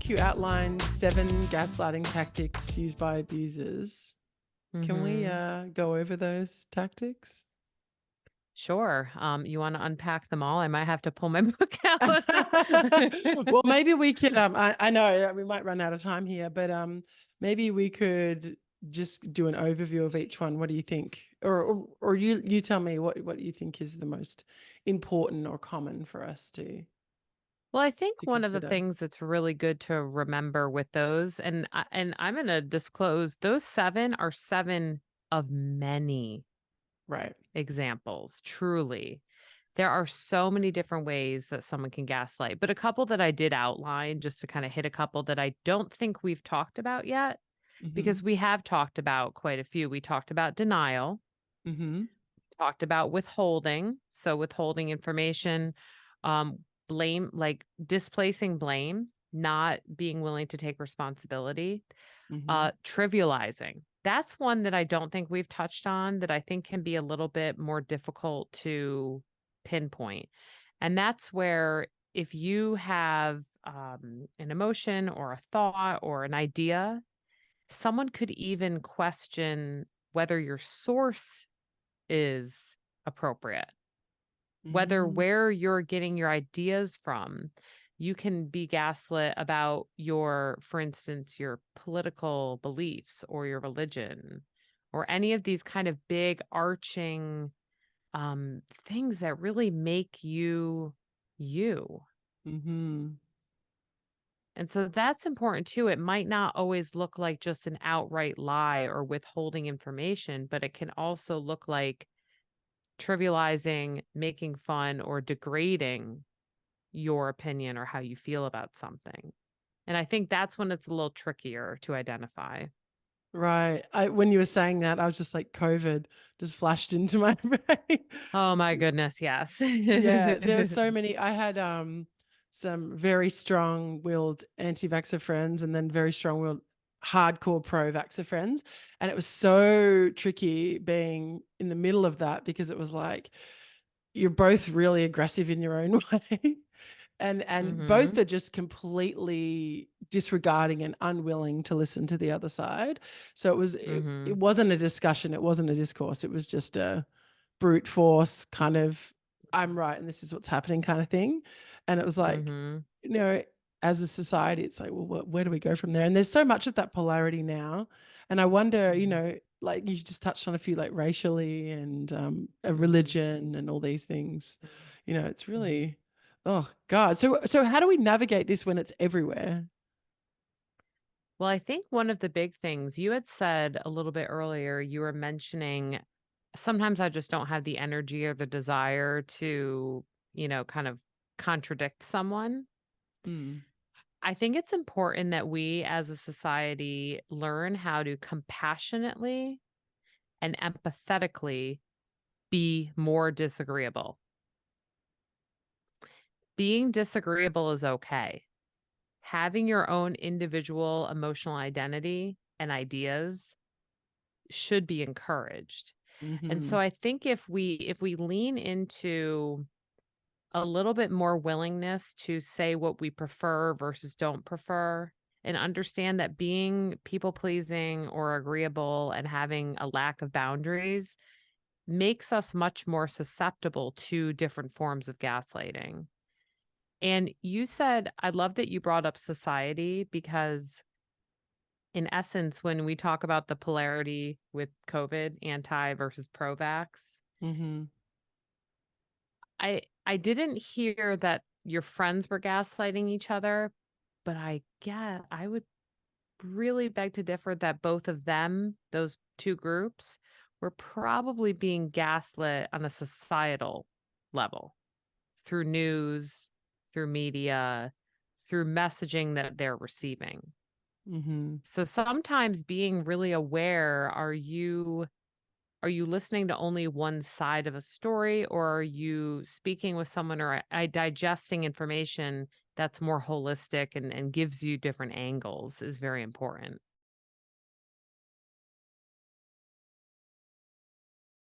think you outlined 7 gaslighting tactics used by abusers. Can we Mm-hmm. go over those tactics? Sure. You want to unpack them all? I might have to pull my book out. Well, maybe we could. I know we might run out of time here, but maybe we could just do an overview of each one. What do you think? Or you tell me what you think is the most important or common for us Well, I think to one of the consider. things that's really good to remember with those, and I'm going to disclose, those 7 are 7 of many Right. examples. Truly, there are so many different ways that someone can gaslight. But a couple that I did outline, just to kind of hit a couple that I don't think we've talked about yet, Mm-hmm. because we have talked about quite a few. We talked about denial, Mm-hmm. talked about withholding, so withholding information, blame, like displacing blame, not being willing to take responsibility, Mm-hmm. trivializing. That's one that I don't think we've touched on, that I think can be a little bit more difficult to pinpoint. And that's where, if you have an emotion or a thought or an idea, someone could even question whether your source is appropriate, whether Mm-hmm. where you're getting your ideas from. You can be gaslit about your, for instance, your political beliefs or your religion or any of these kind of big arching things that really make you you. Mm-hmm. And so that's important too. It might not always look like just an outright lie or withholding information, but it can also look like trivializing, making fun, or degrading your opinion or how you feel about something. And I think that's when it's a little trickier to identify. Right. When you were saying that, I was just like COVID just flashed into my brain. Oh my goodness, yes. Yeah, there were so many. I had some very strong-willed anti-vaxxer friends and then very strong-willed hardcore pro-vaxxer friends. And it was so tricky being in the middle of that because it was like you're both really aggressive in your own way. And both Mhm. are just completely disregarding and unwilling to listen to the other side. So it Mhm. wasn't a discussion, it wasn't a discourse, it was just a brute force kind of I'm right and this is what's happening kind of thing. And it was like, Mhm. you know, as a society, it's like, well, where do we go from there? And there's so much of that polarity now. And I wonder, Mhm. like you just touched on a few, like racially and a Mhm. religion and all these things. It's Mhm. really, oh God. So how do we navigate this when it's everywhere? Well, I think one of the big things you had said a little bit earlier, you were mentioning sometimes I just don't have the energy or the desire to, kind of contradict someone. Mm, I think it's important that we as a society learn how to compassionately and empathetically be more disagreeable. Being disagreeable is okay. Having your own individual emotional identity and ideas should be encouraged. And so mm-hmm, I think if we lean into a little bit more willingness to say what we prefer versus don't prefer, and understand that being people pleasing or agreeable and having a lack of boundaries makes us much more susceptible to different forms of gaslighting. And you said, I love that you brought up society, because in essence, when we talk about the polarity with COVID, anti versus pro vax, mm-hmm. I didn't hear that your friends were gaslighting each other, but I would really beg to differ that both of them, those 2 groups, were probably being gaslit on a societal level through news, through media, through messaging that they're receiving. Mm-hmm. So sometimes being really aware, are you listening to only one side of a story, or are you speaking with someone, or digesting information that's more holistic and gives you different angles is very important.